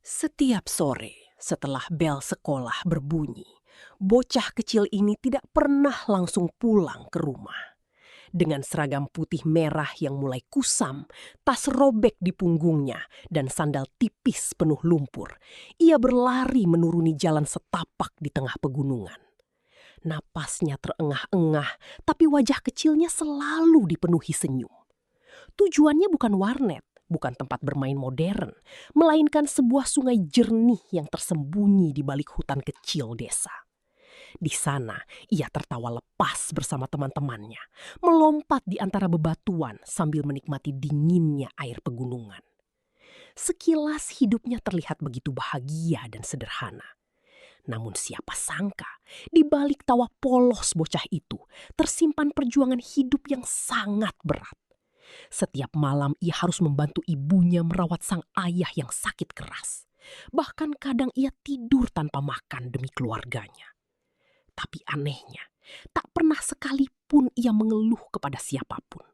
Setiap sore setelah bel sekolah berbunyi, bocah kecil ini tidak pernah langsung pulang ke rumah. Dengan seragam putih merah yang mulai kusam, tas robek di punggungnya, dan sandal tipis penuh lumpur, ia berlari menuruni jalan setapak di tengah pegunungan. Napasnya terengah-engah, tapi wajah kecilnya selalu dipenuhi senyum. Tujuannya bukan warnet, bukan tempat bermain modern, melainkan sebuah sungai jernih yang tersembunyi di balik hutan kecil desa. Di sana, ia tertawa lepas bersama teman-temannya, melompat di antara bebatuan sambil menikmati dinginnya air pegunungan. Sekilas hidupnya terlihat begitu bahagia dan sederhana. Namun siapa sangka, di balik tawa polos bocah itu, tersimpan perjuangan hidup yang sangat berat. Setiap malam ia harus membantu ibunya merawat sang ayah yang sakit keras. Bahkan kadang ia tidur tanpa makan demi keluarganya. Tapi anehnya, tak pernah sekalipun ia mengeluh kepada siapapun.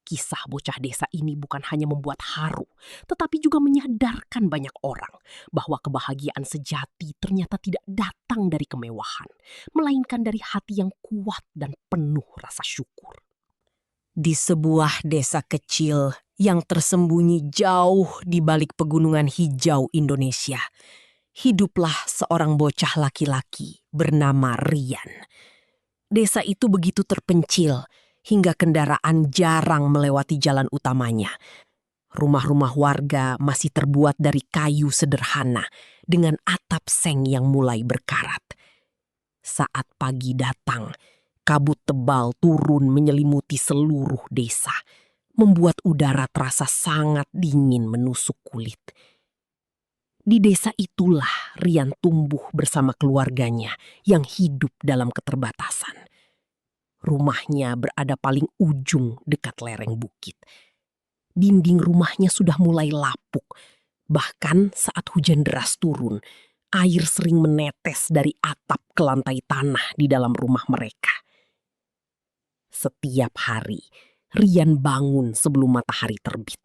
Kisah bocah desa ini bukan hanya membuat haru, tetapi juga menyadarkan banyak orang bahwa kebahagiaan sejati ternyata tidak datang dari kemewahan, melainkan dari hati yang kuat dan penuh rasa syukur. Di sebuah desa kecil yang tersembunyi jauh di balik pegunungan hijau Indonesia, hiduplah seorang bocah laki-laki bernama Rian. Desa itu begitu terpencil hingga kendaraan jarang melewati jalan utamanya. Rumah-rumah warga masih terbuat dari kayu sederhana dengan atap seng yang mulai berkarat. Saat pagi datang, kabut tebal turun menyelimuti seluruh desa, membuat udara terasa sangat dingin menusuk kulit. Di desa itulah Rian tumbuh bersama keluarganya yang hidup dalam keterbatasan. Rumahnya berada paling ujung dekat lereng bukit. Dinding rumahnya sudah mulai lapuk. Bahkan saat hujan deras turun, air sering menetes dari atap ke lantai tanah di dalam rumah mereka. Setiap hari, Rian bangun sebelum matahari terbit.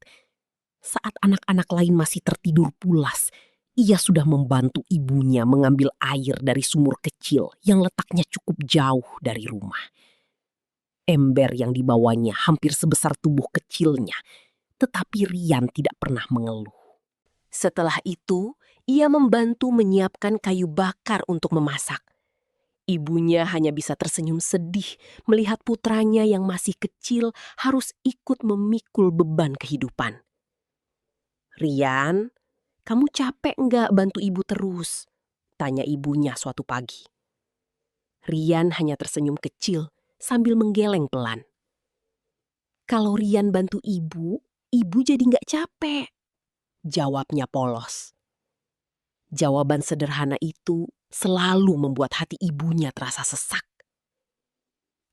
Saat anak-anak lain masih tertidur pulas, ia sudah membantu ibunya mengambil air dari sumur kecil yang letaknya cukup jauh dari rumah. Ember yang dibawanya hampir sebesar tubuh kecilnya, tetapi Rian tidak pernah mengeluh. Setelah itu, ia membantu menyiapkan kayu bakar untuk memasak. Ibunya hanya bisa tersenyum sedih melihat putranya yang masih kecil harus ikut memikul beban kehidupan. "Rian, kamu capek nggak bantu ibu terus?" tanya ibunya suatu pagi. Rian hanya tersenyum kecil sambil menggeleng pelan. "Kalau Rian bantu ibu jadi nggak capek," jawabnya polos. Jawaban sederhana itu selalu membuat hati ibunya terasa sesak.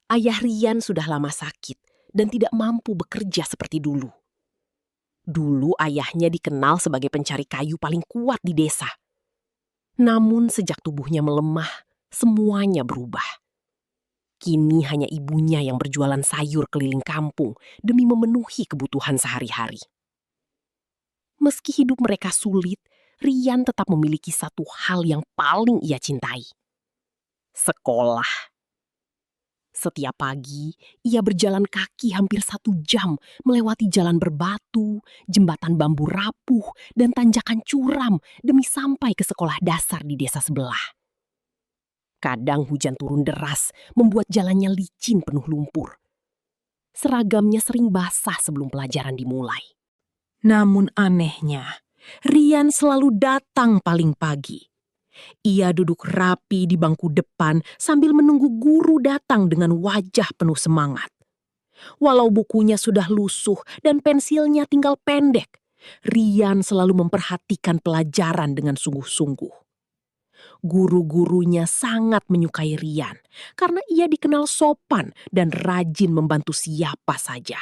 Ayah Rian sudah lama sakit dan tidak mampu bekerja seperti dulu. Dulu ayahnya dikenal sebagai pencari kayu paling kuat di desa. Namun sejak tubuhnya melemah, semuanya berubah. Kini hanya ibunya yang berjualan sayur keliling kampung demi memenuhi kebutuhan sehari-hari. Meski hidup mereka sulit, Rian tetap memiliki satu hal yang paling ia cintai: sekolah. Setiap pagi, ia berjalan kaki hampir 1 jam melewati jalan berbatu, jembatan bambu rapuh, dan tanjakan curam demi sampai ke sekolah dasar di desa sebelah. Kadang hujan turun deras membuat jalannya licin penuh lumpur. Seragamnya sering basah sebelum pelajaran dimulai. Namun anehnya, Rian selalu datang paling pagi. Ia duduk rapi di bangku depan sambil menunggu guru datang dengan wajah penuh semangat. Walau bukunya sudah lusuh dan pensilnya tinggal pendek, Rian selalu memperhatikan pelajaran dengan sungguh-sungguh. Guru-gurunya sangat menyukai Rian karena ia dikenal sopan dan rajin membantu siapa saja.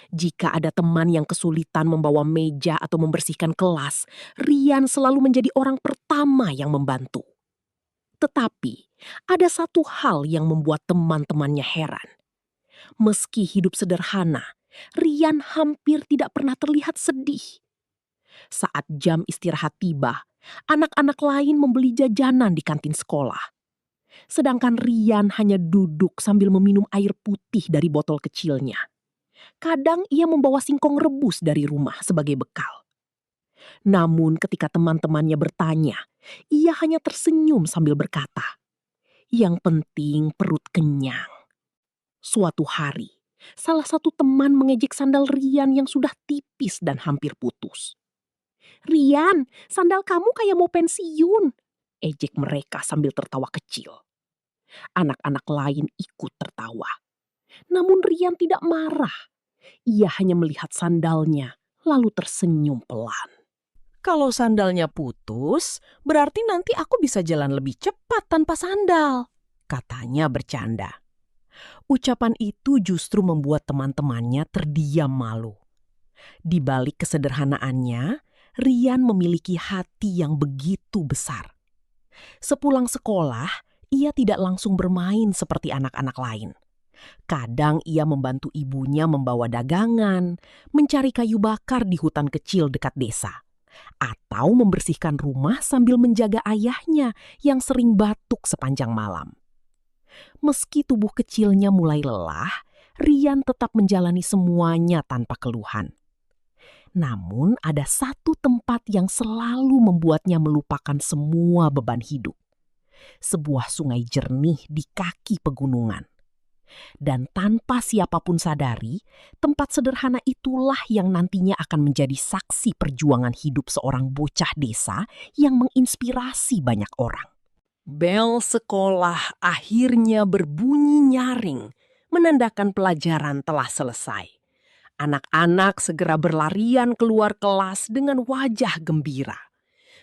Jika ada teman yang kesulitan membawa meja atau membersihkan kelas, Rian selalu menjadi orang pertama yang membantu. Tetapi ada satu hal yang membuat teman-temannya heran. Meski hidup sederhana, Rian hampir tidak pernah terlihat sedih. Saat jam istirahat tiba, anak-anak lain membeli jajanan di kantin sekolah. Sedangkan Rian hanya duduk sambil meminum air putih dari botol kecilnya. Kadang ia membawa singkong rebus dari rumah sebagai bekal. Namun ketika teman-temannya bertanya, ia hanya tersenyum sambil berkata, "Yang penting perut kenyang." Suatu hari, salah satu teman mengejek sandal Rian yang sudah tipis dan hampir putus. "Rian, sandal kamu kayak mau pensiun," ejek mereka sambil tertawa kecil. Anak-anak lain ikut tertawa. Namun Rian tidak marah. Ia hanya melihat sandalnya, lalu tersenyum pelan. Kalau sandalnya putus, berarti nanti aku bisa jalan lebih cepat tanpa sandal, katanya bercanda. Ucapan itu justru membuat teman-temannya terdiam malu. Di balik kesederhanaannya, Rian memiliki hati yang begitu besar. Sepulang sekolah, ia tidak langsung bermain seperti anak-anak lain. Kadang ia membantu ibunya membawa dagangan, mencari kayu bakar di hutan kecil dekat desa, atau membersihkan rumah sambil menjaga ayahnya yang sering batuk sepanjang malam. Meski tubuh kecilnya mulai lelah, Rian tetap menjalani semuanya tanpa keluhan. Namun ada satu tempat yang selalu membuatnya melupakan semua beban hidup. Sebuah sungai jernih di kaki pegunungan. Dan tanpa siapapun sadari, tempat sederhana itulah yang nantinya akan menjadi saksi perjuangan hidup seorang bocah desa yang menginspirasi banyak orang. Bel sekolah akhirnya berbunyi nyaring, menandakan pelajaran telah selesai. Anak-anak segera berlarian keluar kelas dengan wajah gembira.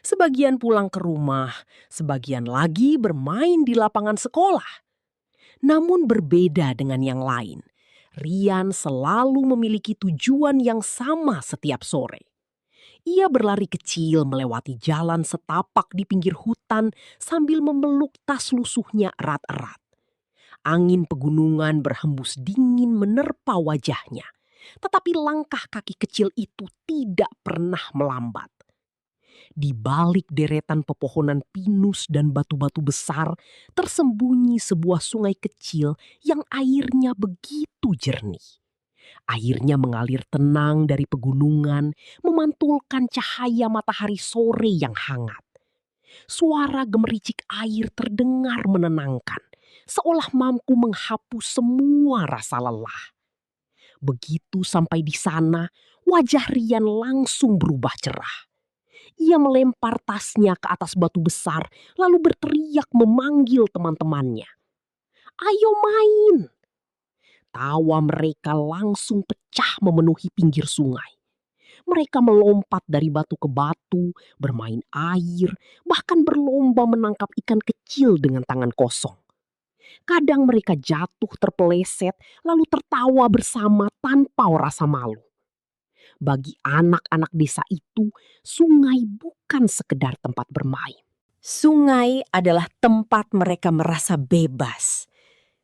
Sebagian pulang ke rumah, sebagian lagi bermain di lapangan sekolah. Namun berbeda dengan yang lain, Rian selalu memiliki tujuan yang sama setiap sore. Ia berlari kecil melewati jalan setapak di pinggir hutan sambil memeluk tas lusuhnya erat-erat. Angin pegunungan berhembus dingin menerpa wajahnya, tetapi langkah kaki kecil itu tidak pernah melambat. Di balik deretan pepohonan pinus dan batu-batu besar, tersembunyi sebuah sungai kecil yang airnya begitu jernih. Airnya mengalir tenang dari pegunungan, memantulkan cahaya matahari sore yang hangat. Suara gemericik air terdengar menenangkan, seolah mampu menghapus semua rasa lelah. Begitu sampai di sana, wajah Rian langsung berubah cerah. Ia melempar tasnya ke atas batu besar, lalu berteriak memanggil teman-temannya. "Ayo main!" Tawa mereka langsung pecah memenuhi pinggir sungai. Mereka melompat dari batu ke batu, bermain air, bahkan berlomba menangkap ikan kecil dengan tangan kosong. Kadang mereka jatuh terpeleset, lalu tertawa bersama tanpa rasa malu. Bagi anak-anak desa itu, sungai bukan sekedar tempat bermain. Sungai adalah tempat mereka merasa bebas.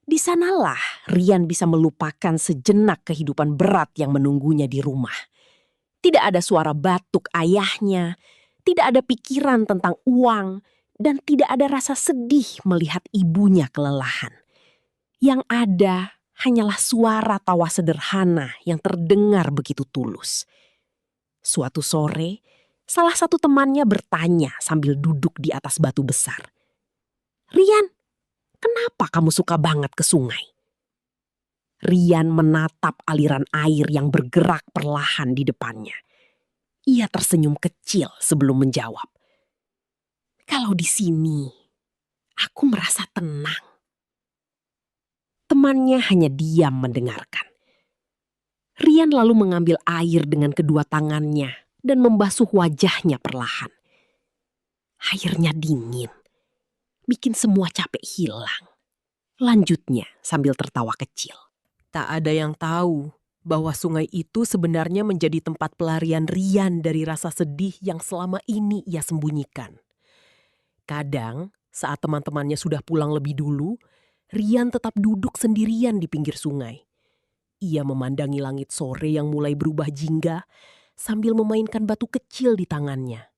Di sanalah Rian bisa melupakan sejenak kehidupan berat yang menunggunya di rumah. Tidak ada suara batuk ayahnya, tidak ada pikiran tentang uang, dan tidak ada rasa sedih melihat ibunya kelelahan. Yang ada hanyalah suara tawa sederhana yang terdengar begitu tulus. Suatu sore, salah satu temannya bertanya sambil duduk di atas batu besar. "Rian, kenapa kamu suka banget ke sungai?" Rian menatap aliran air yang bergerak perlahan di depannya. Ia tersenyum kecil sebelum menjawab. "Kalau di sini, aku merasa tenang." Temannya hanya diam mendengarkan. Rian lalu mengambil air dengan kedua tangannya dan membasuh wajahnya perlahan. Airnya dingin, bikin semua capek hilang. Lanjutnya sambil tertawa kecil. Tak ada yang tahu bahwa sungai itu sebenarnya menjadi tempat pelarian Rian dari rasa sedih yang selama ini ia sembunyikan. Kadang, saat teman-temannya sudah pulang lebih dulu, Rian tetap duduk sendirian di pinggir sungai. Ia memandangi langit sore yang mulai berubah jingga, sambil memainkan batu kecil di tangannya.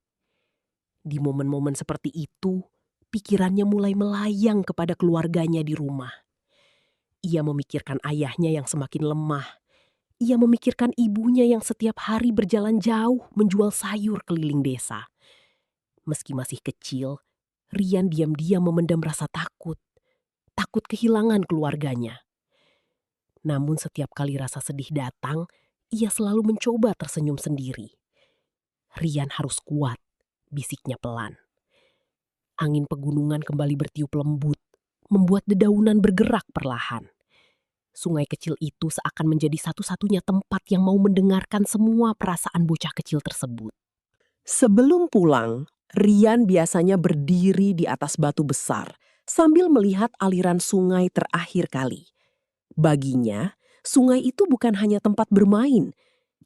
Di momen-momen seperti itu, pikirannya mulai melayang kepada keluarganya di rumah. Ia memikirkan ayahnya yang semakin lemah. Ia memikirkan ibunya yang setiap hari berjalan jauh menjual sayur keliling desa. Meski masih kecil, Rian diam-diam memendam rasa takut. Takut kehilangan keluarganya. Namun setiap kali rasa sedih datang, ia selalu mencoba tersenyum sendiri. Rian harus kuat, bisiknya pelan. Angin pegunungan kembali bertiup lembut, membuat dedaunan bergerak perlahan. Sungai kecil itu seakan menjadi satu-satunya tempat yang mau mendengarkan semua perasaan bocah kecil tersebut. Sebelum pulang, Rian biasanya berdiri di atas batu besar sambil melihat aliran sungai terakhir kali. Baginya, sungai itu bukan hanya tempat bermain,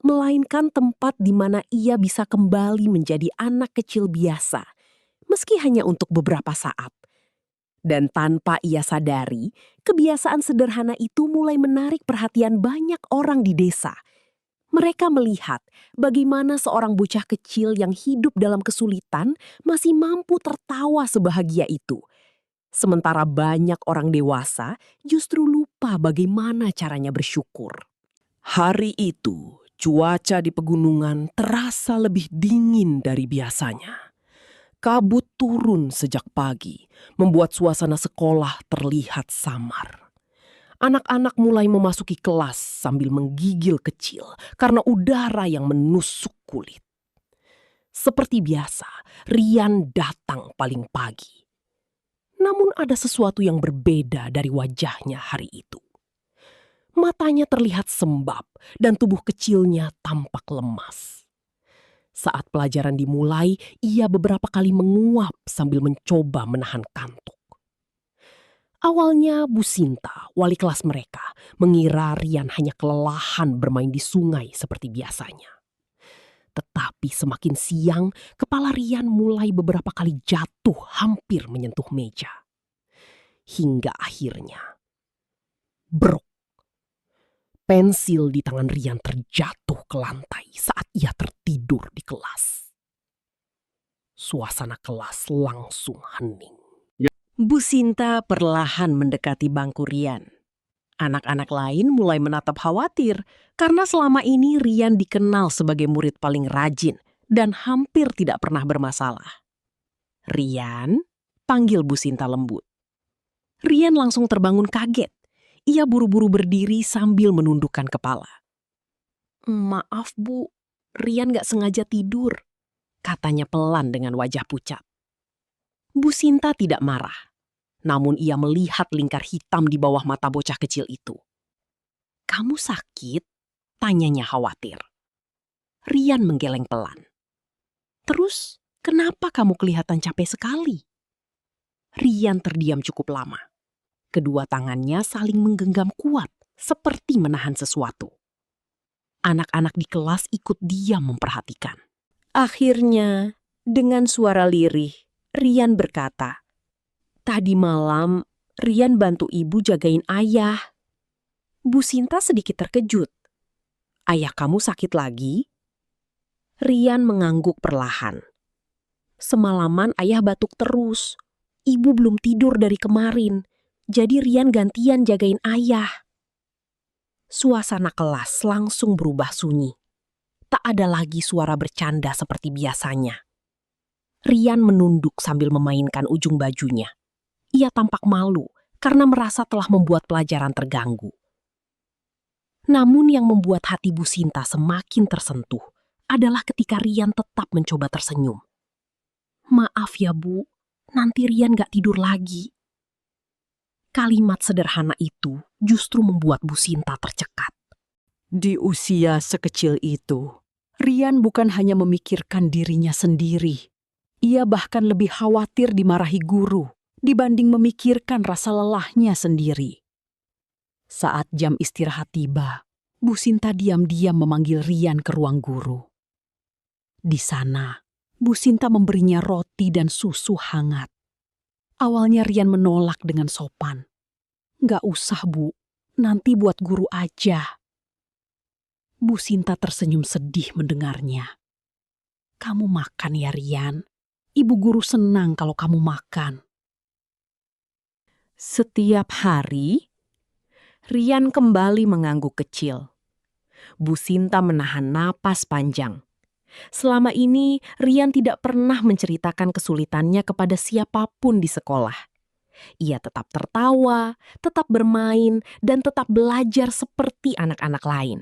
melainkan tempat di mana ia bisa kembali menjadi anak kecil biasa, meski hanya untuk beberapa saat. Dan tanpa ia sadari, kebiasaan sederhana itu mulai menarik perhatian banyak orang di desa. Mereka melihat bagaimana seorang bocah kecil yang hidup dalam kesulitan masih mampu tertawa sebahagia itu. Sementara banyak orang dewasa justru lupa bagaimana caranya bersyukur. Hari itu, cuaca di pegunungan terasa lebih dingin dari biasanya. Kabut turun sejak pagi, membuat suasana sekolah terlihat samar. Anak-anak mulai memasuki kelas sambil menggigil kecil karena udara yang menusuk kulit. Seperti biasa, Rian datang paling pagi. Namun ada sesuatu yang berbeda dari wajahnya hari itu. Matanya terlihat sembab dan tubuh kecilnya tampak lemas. Saat pelajaran dimulai, ia beberapa kali menguap sambil mencoba menahan kantuk. Awalnya Bu Sinta, wali kelas mereka, mengira Rian hanya kelelahan bermain di sungai seperti biasanya. Tetapi semakin siang, kepala Rian mulai beberapa kali jatuh hampir menyentuh meja. Hingga akhirnya, brok. Pensil di tangan Rian terjatuh ke lantai saat ia tertidur di kelas. Suasana kelas langsung hening. Bu Sinta perlahan mendekati bangku Rian. Anak-anak lain mulai menatap khawatir karena selama ini Rian dikenal sebagai murid paling rajin dan hampir tidak pernah bermasalah. "Rian," panggil Bu Sinta lembut. Rian langsung terbangun kaget. Ia buru-buru berdiri sambil menundukkan kepala. "Maaf Bu, Rian gak sengaja tidur," katanya pelan dengan wajah pucat. Bu Sinta tidak marah, namun ia melihat lingkar hitam di bawah mata bocah kecil itu. "Kamu sakit?" tanyanya khawatir. Rian menggeleng pelan. "Terus, kenapa kamu kelihatan capek sekali?" Rian terdiam cukup lama. Kedua tangannya saling menggenggam kuat, seperti menahan sesuatu. Anak-anak di kelas ikut diam memperhatikan. Akhirnya, dengan suara lirih, Rian berkata, "Tadi malam, Rian bantu ibu jagain ayah." Bu Sinta sedikit terkejut. "Ayah kamu sakit lagi?" Rian mengangguk perlahan. "Semalaman ayah batuk terus. Ibu belum tidur dari kemarin. Jadi Rian gantian jagain ayah." Suasana kelas langsung berubah sunyi. Tak ada lagi suara bercanda seperti biasanya. Rian menunduk sambil memainkan ujung bajunya. Ia tampak malu karena merasa telah membuat pelajaran terganggu. Namun yang membuat hati Bu Sinta semakin tersentuh adalah ketika Rian tetap mencoba tersenyum. "Maaf ya Bu, nanti Rian gak tidur lagi." Kalimat sederhana itu justru membuat Bu Sinta tercekat. Di usia sekecil itu, Rian bukan hanya memikirkan dirinya sendiri. Ia bahkan lebih khawatir dimarahi guru dibanding memikirkan rasa lelahnya sendiri. Saat jam istirahat tiba, Bu Sinta diam-diam memanggil Rian ke ruang guru. Di sana, Bu Sinta memberinya roti dan susu hangat. Awalnya Rian menolak dengan sopan. "Nggak usah Bu, nanti buat guru aja." Bu Sinta tersenyum sedih mendengarnya. "Kamu makan ya, Rian. Ibu guru senang kalau kamu makan." Setiap hari, Rian kembali mengangguk kecil. Bu Sinta menahan napas panjang. Selama ini, Rian tidak pernah menceritakan kesulitannya kepada siapapun di sekolah. Ia tetap tertawa, tetap bermain, dan tetap belajar seperti anak-anak lain.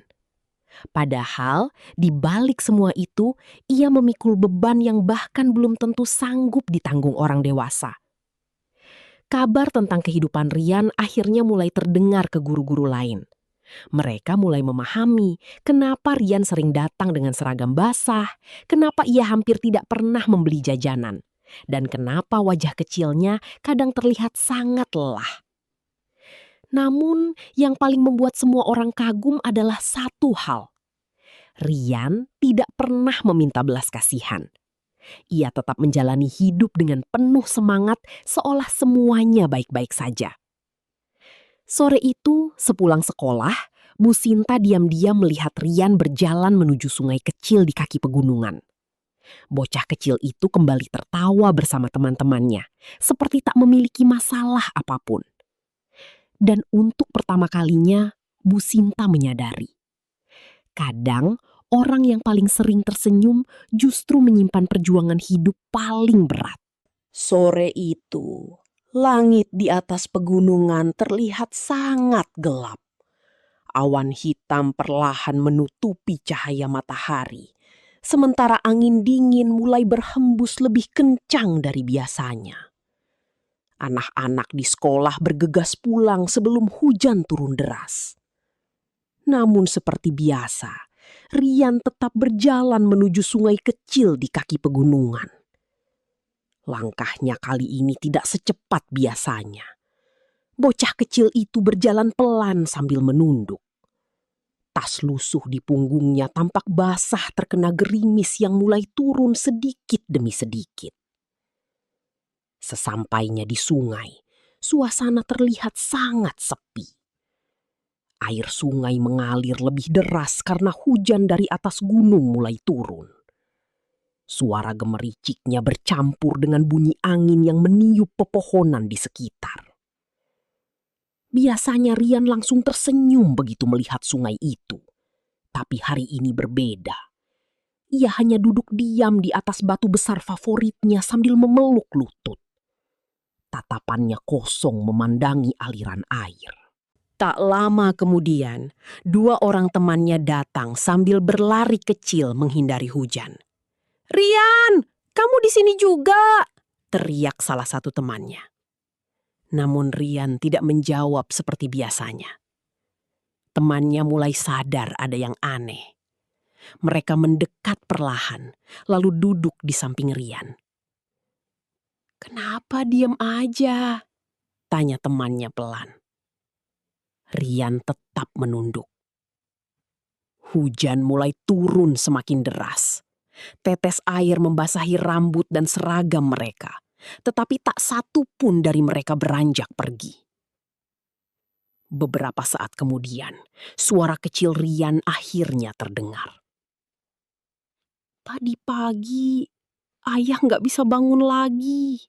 Padahal, di balik semua itu, ia memikul beban yang bahkan belum tentu sanggup ditanggung orang dewasa. Kabar tentang kehidupan Rian akhirnya mulai terdengar ke guru-guru lain. Mereka mulai memahami kenapa Rian sering datang dengan seragam basah, kenapa ia hampir tidak pernah membeli jajanan, dan kenapa wajah kecilnya kadang terlihat sangat lelah. Namun, yang paling membuat semua orang kagum adalah satu hal. Rian tidak pernah meminta belas kasihan. Ia tetap menjalani hidup dengan penuh semangat seolah semuanya baik-baik saja. Sore itu, sepulang sekolah, Bu Sinta diam-diam melihat Rian berjalan menuju sungai kecil di kaki pegunungan. Bocah kecil itu kembali tertawa bersama teman-temannya, seperti tak memiliki masalah apapun. Dan untuk pertama kalinya, Bu Sinta menyadari. Kadang, orang yang paling sering tersenyum justru menyimpan perjuangan hidup paling berat. Sore itu, langit di atas pegunungan terlihat sangat gelap. Awan hitam perlahan menutupi cahaya matahari, sementara angin dingin mulai berhembus lebih kencang dari biasanya. Anak-anak di sekolah bergegas pulang sebelum hujan turun deras. Namun seperti biasa, Rian tetap berjalan menuju sungai kecil di kaki pegunungan. Langkahnya kali ini tidak secepat biasanya. Bocah kecil itu berjalan pelan sambil menunduk. Tas lusuh di punggungnya tampak basah terkena gerimis yang mulai turun sedikit demi sedikit. Sesampainya di sungai, suasana terlihat sangat sepi. Air sungai mengalir lebih deras karena hujan dari atas gunung mulai turun. Suara gemericiknya bercampur dengan bunyi angin yang meniup pepohonan di sekitar. Biasanya Rian langsung tersenyum begitu melihat sungai itu. Tapi hari ini berbeda. Ia hanya duduk diam di atas batu besar favoritnya sambil memeluk lutut. Tatapannya kosong memandangi aliran air. Tak lama kemudian, dua orang temannya datang sambil berlari kecil menghindari hujan. "Rian, kamu di sini juga!" teriak salah satu temannya. Namun Rian tidak menjawab seperti biasanya. Temannya mulai sadar ada yang aneh. Mereka mendekat perlahan, lalu duduk di samping Rian. "Kenapa diam aja?" tanya temannya pelan. Rian tetap menunduk. Hujan mulai turun semakin deras. Tetes air membasahi rambut dan seragam mereka, tetapi tak satu pun dari mereka beranjak pergi. Beberapa saat kemudian, suara kecil Rian akhirnya terdengar. "Tadi pagi, ayah nggak bisa bangun lagi."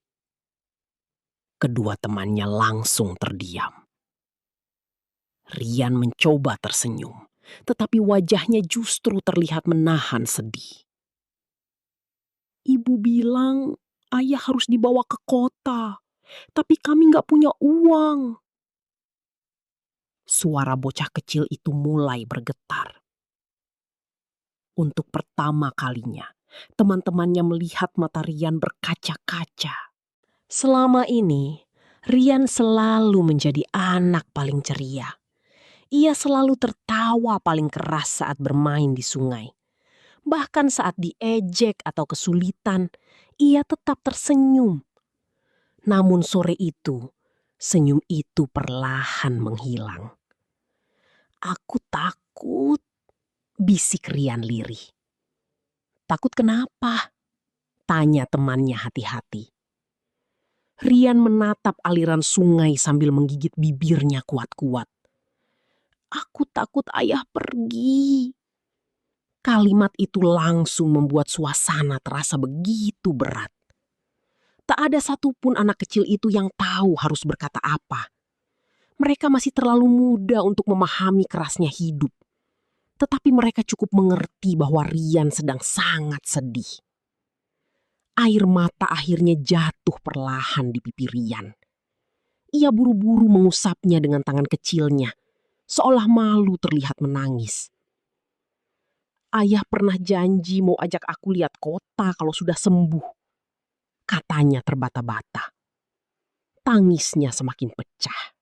Kedua temannya langsung terdiam. Rian mencoba tersenyum, tetapi wajahnya justru terlihat menahan sedih. "Ibu bilang ayah harus dibawa ke kota, tapi kami nggak punya uang." Suara bocah kecil itu mulai bergetar. Untuk pertama kalinya, teman-temannya melihat mata Rian berkaca-kaca. Selama ini, Rian selalu menjadi anak paling ceria. Ia selalu tertawa paling keras saat bermain di sungai. Bahkan saat diejek atau kesulitan, ia tetap tersenyum. Namun sore itu, senyum itu perlahan menghilang. "Aku takut," bisik Rian lirih. "Takut kenapa?" tanya temannya hati-hati. Rian menatap aliran sungai sambil menggigit bibirnya kuat-kuat. "Aku takut ayah pergi." Kalimat itu langsung membuat suasana terasa begitu berat. Tak ada satupun anak kecil itu yang tahu harus berkata apa. Mereka masih terlalu muda untuk memahami kerasnya hidup. Tetapi mereka cukup mengerti bahwa Rian sedang sangat sedih. Air mata akhirnya jatuh perlahan di pipi Rian. Ia buru-buru mengusapnya dengan tangan kecilnya, seolah malu terlihat menangis. Ayah pernah janji mau ajak aku lihat kota kalau sudah sembuh, katanya terbata-bata. Tangisnya semakin pecah.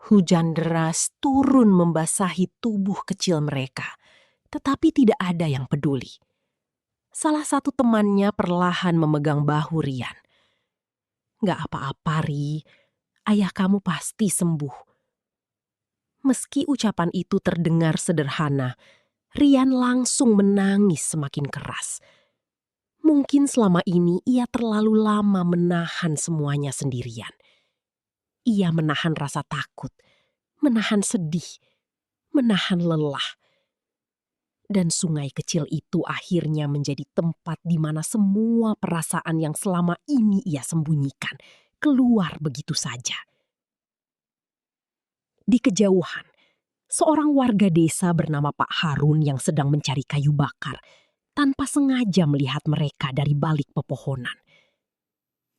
Hujan deras turun membasahi tubuh kecil mereka, tetapi tidak ada yang peduli. Salah satu temannya perlahan memegang bahu Rian. "Gak apa-apa, Ri. Ayah kamu pasti sembuh." Meski ucapan itu terdengar sederhana, Rian langsung menangis semakin keras. Mungkin selama ini ia terlalu lama menahan semuanya sendirian. Ia menahan rasa takut, menahan sedih, menahan lelah. Dan sungai kecil itu akhirnya menjadi tempat di mana semua perasaan yang selama ini ia sembunyikan keluar begitu saja. Di kejauhan, seorang warga desa bernama Pak Harun yang sedang mencari kayu bakar tanpa sengaja melihat mereka dari balik pepohonan.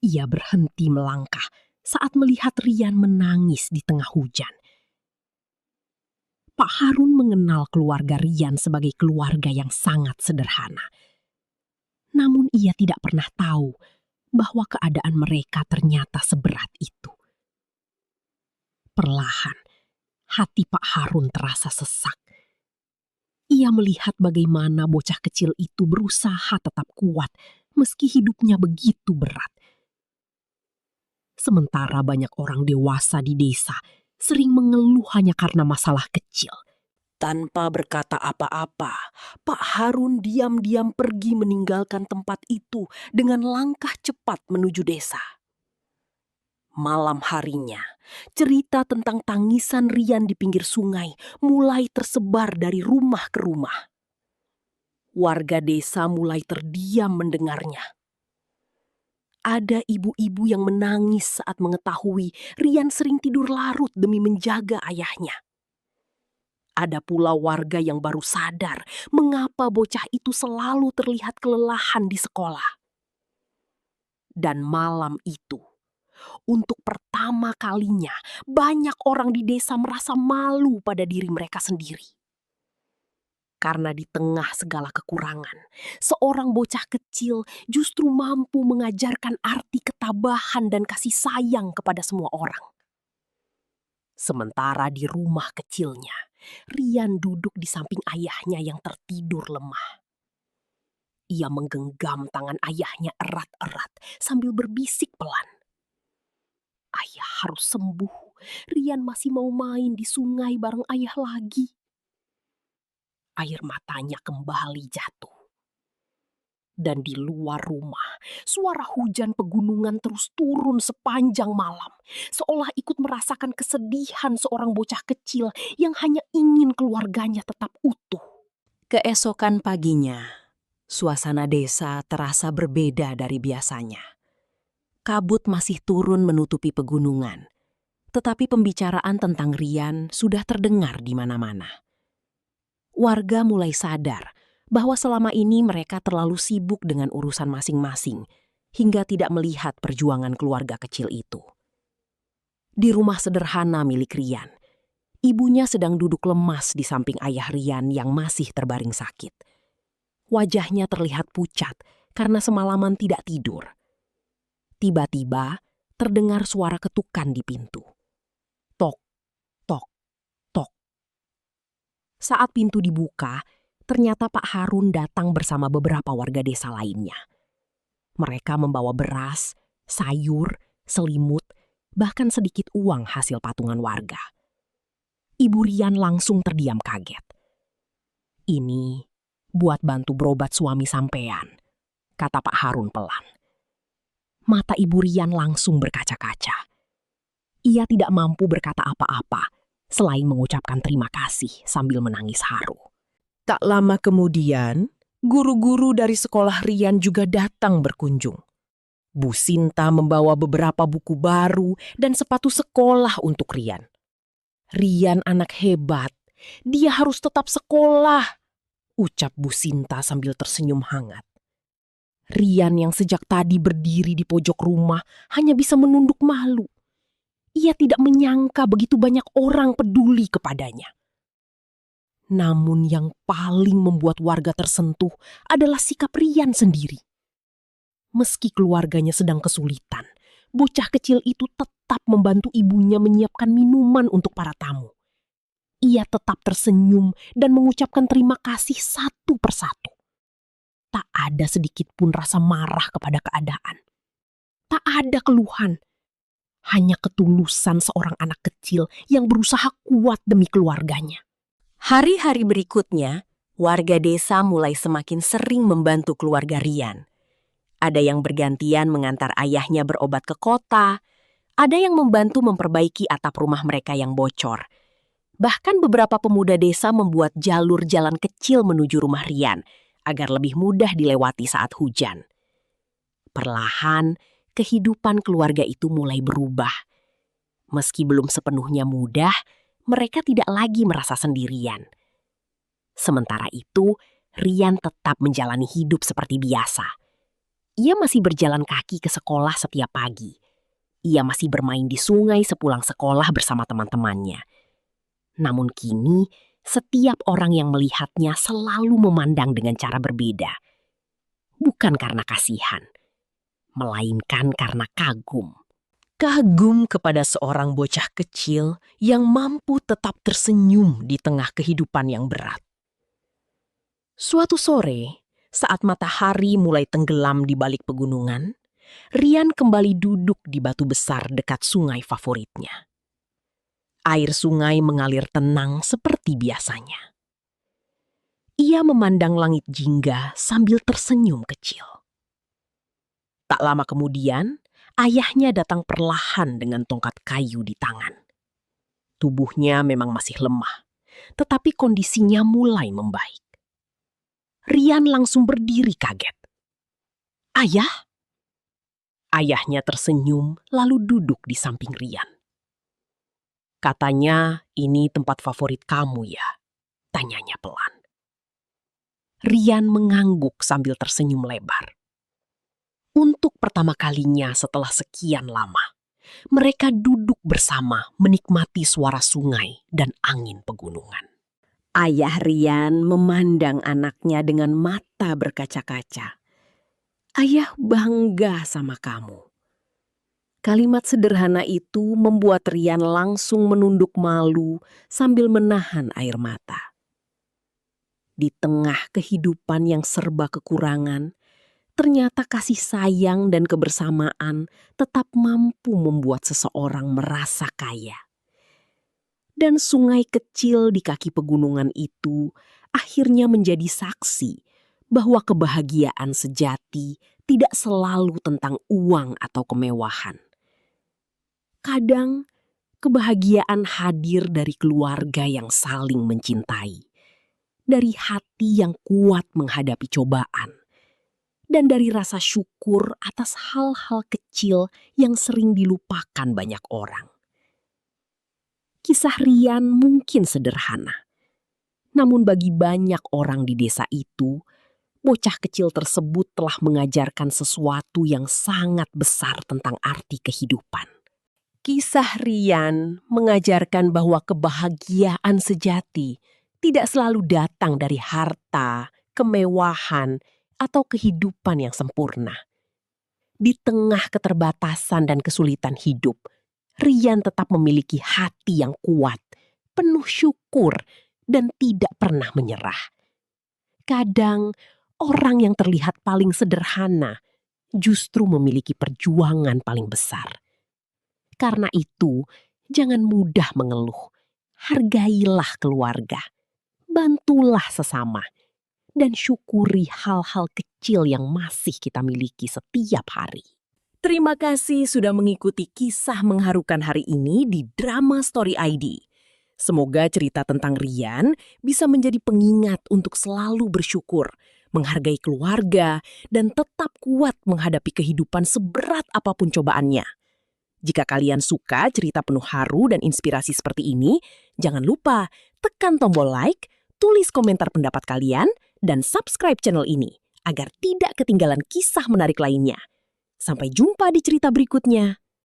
Ia berhenti melangkah saat melihat Rian menangis di tengah hujan. Pak Harun mengenal keluarga Rian sebagai keluarga yang sangat sederhana. Namun ia tidak pernah tahu bahwa keadaan mereka ternyata seberat itu. Perlahan, hati Pak Harun terasa sesak. Ia melihat bagaimana bocah kecil itu berusaha tetap kuat meski hidupnya begitu berat. Sementara banyak orang dewasa di desa sering mengeluh hanya karena masalah kecil. Tanpa berkata apa-apa, Pak Harun diam-diam pergi meninggalkan tempat itu dengan langkah cepat menuju desa. Malam harinya, cerita tentang tangisan Rian di pinggir sungai mulai tersebar dari rumah ke rumah. Warga desa mulai terdiam mendengarnya. Ada ibu-ibu yang menangis saat mengetahui Rian sering tidur larut demi menjaga ayahnya. Ada pula warga yang baru sadar mengapa bocah itu selalu terlihat kelelahan di sekolah. Dan malam itu, untuk pertama kalinya, banyak orang di desa merasa malu pada diri mereka sendiri. Karena di tengah segala kekurangan, seorang bocah kecil justru mampu mengajarkan arti ketabahan dan kasih sayang kepada semua orang. Sementara di rumah kecilnya, Rian duduk di samping ayahnya yang tertidur lemah. Ia menggenggam tangan ayahnya erat-erat sambil berbisik pelan. "Ayah harus sembuh. Rian masih mau main di sungai bareng ayah lagi." Air matanya kembali jatuh. Dan di luar rumah, suara hujan pegunungan terus turun sepanjang malam, seolah ikut merasakan kesedihan seorang bocah kecil yang hanya ingin keluarganya tetap utuh. Keesokan paginya, suasana desa terasa berbeda dari biasanya. Kabut masih turun menutupi pegunungan, tetapi pembicaraan tentang Rian sudah terdengar di mana-mana. Warga mulai sadar bahwa selama ini mereka terlalu sibuk dengan urusan masing-masing hingga tidak melihat perjuangan keluarga kecil itu. Di rumah sederhana milik Rian, ibunya sedang duduk lemas di samping ayah Rian yang masih terbaring sakit. Wajahnya terlihat pucat karena semalaman tidak tidur. Tiba-tiba terdengar suara ketukan di pintu. Tok, tok, tok. Saat pintu dibuka, ternyata Pak Harun datang bersama beberapa warga desa lainnya. Mereka membawa beras, sayur, selimut, bahkan sedikit uang hasil patungan warga. Ibu Rian langsung terdiam kaget. "Ini buat bantu berobat suami sampean," kata Pak Harun pelan. Mata Ibu Rian langsung berkaca-kaca. Ia tidak mampu berkata apa-apa selain mengucapkan terima kasih sambil menangis haru. Tak lama kemudian, guru-guru dari sekolah Rian juga datang berkunjung. Bu Sinta membawa beberapa buku baru dan sepatu sekolah untuk Rian. Rian anak hebat, dia harus tetap sekolah, ucap Bu Sinta sambil tersenyum hangat. Rian yang sejak tadi berdiri di pojok rumah hanya bisa menunduk malu. Ia tidak menyangka begitu banyak orang peduli kepadanya. Namun yang paling membuat warga tersentuh adalah sikap Rian sendiri. Meski keluarganya sedang kesulitan, bocah kecil itu tetap membantu ibunya menyiapkan minuman untuk para tamu. Ia tetap tersenyum dan mengucapkan terima kasih satu persatu. Tak ada sedikit pun rasa marah kepada keadaan. Tak ada keluhan. Hanya ketulusan seorang anak kecil yang berusaha kuat demi keluarganya. Hari-hari berikutnya, warga desa mulai semakin sering membantu keluarga Rian. Ada yang bergantian mengantar ayahnya berobat ke kota, ada yang membantu memperbaiki atap rumah mereka yang bocor. Bahkan beberapa pemuda desa membuat jalur jalan kecil menuju rumah Rian, agar lebih mudah dilewati saat hujan. Perlahan, kehidupan keluarga itu mulai berubah. Meski belum sepenuhnya mudah, mereka tidak lagi merasa sendirian. Sementara itu, Rian tetap menjalani hidup seperti biasa. Ia masih berjalan kaki ke sekolah setiap pagi. Ia masih bermain di sungai sepulang sekolah bersama teman-temannya. Namun kini, setiap orang yang melihatnya selalu memandang dengan cara berbeda. Bukan karena kasihan, melainkan karena kagum. Kagum kepada seorang bocah kecil yang mampu tetap tersenyum di tengah kehidupan yang berat. Suatu sore, saat matahari mulai tenggelam di balik pegunungan, Rian kembali duduk di batu besar dekat sungai favoritnya. Air sungai mengalir tenang seperti biasanya. Ia memandang langit jingga sambil tersenyum kecil. Tak lama kemudian, ayahnya datang perlahan dengan tongkat kayu di tangan. Tubuhnya memang masih lemah, tetapi kondisinya mulai membaik. Rian langsung berdiri kaget. "Ayah?" Ayahnya tersenyum lalu duduk di samping Rian. "Katanya ini tempat favorit kamu ya?" tanyanya pelan. Rian mengangguk sambil tersenyum lebar. Untuk pertama kalinya setelah sekian lama, mereka duduk bersama menikmati suara sungai dan angin pegunungan. Ayah Rian memandang anaknya dengan mata berkaca-kaca. "Ayah bangga sama kamu." Kalimat sederhana itu membuat Rian langsung menunduk malu sambil menahan air mata. Di tengah kehidupan yang serba kekurangan, ternyata kasih sayang dan kebersamaan tetap mampu membuat seseorang merasa kaya. Dan sungai kecil di kaki pegunungan itu akhirnya menjadi saksi bahwa kebahagiaan sejati tidak selalu tentang uang atau kemewahan. Kadang, kebahagiaan hadir dari keluarga yang saling mencintai, dari hati yang kuat menghadapi cobaan, dan dari rasa syukur atas hal-hal kecil yang sering dilupakan banyak orang. Kisah Rian mungkin sederhana, namun bagi banyak orang di desa itu, bocah kecil tersebut telah mengajarkan sesuatu yang sangat besar tentang arti kehidupan. Kisah Rian mengajarkan bahwa kebahagiaan sejati tidak selalu datang dari harta, kemewahan, atau kehidupan yang sempurna. Di tengah keterbatasan dan kesulitan hidup, Rian tetap memiliki hati yang kuat, penuh syukur, dan tidak pernah menyerah. Kadang, orang yang terlihat paling sederhana justru memiliki perjuangan paling besar. Karena itu, jangan mudah mengeluh. Hargailah keluarga, bantulah sesama, dan syukuri hal-hal kecil yang masih kita miliki setiap hari. Terima kasih sudah mengikuti kisah mengharukan hari ini di Drama Story ID. Semoga cerita tentang Rian bisa menjadi pengingat untuk selalu bersyukur, menghargai keluarga, dan tetap kuat menghadapi kehidupan seberat apapun cobaannya. Jika kalian suka cerita penuh haru dan inspirasi seperti ini, jangan lupa tekan tombol like, tulis komentar pendapat kalian, dan subscribe channel ini agar tidak ketinggalan kisah menarik lainnya. Sampai jumpa di cerita berikutnya.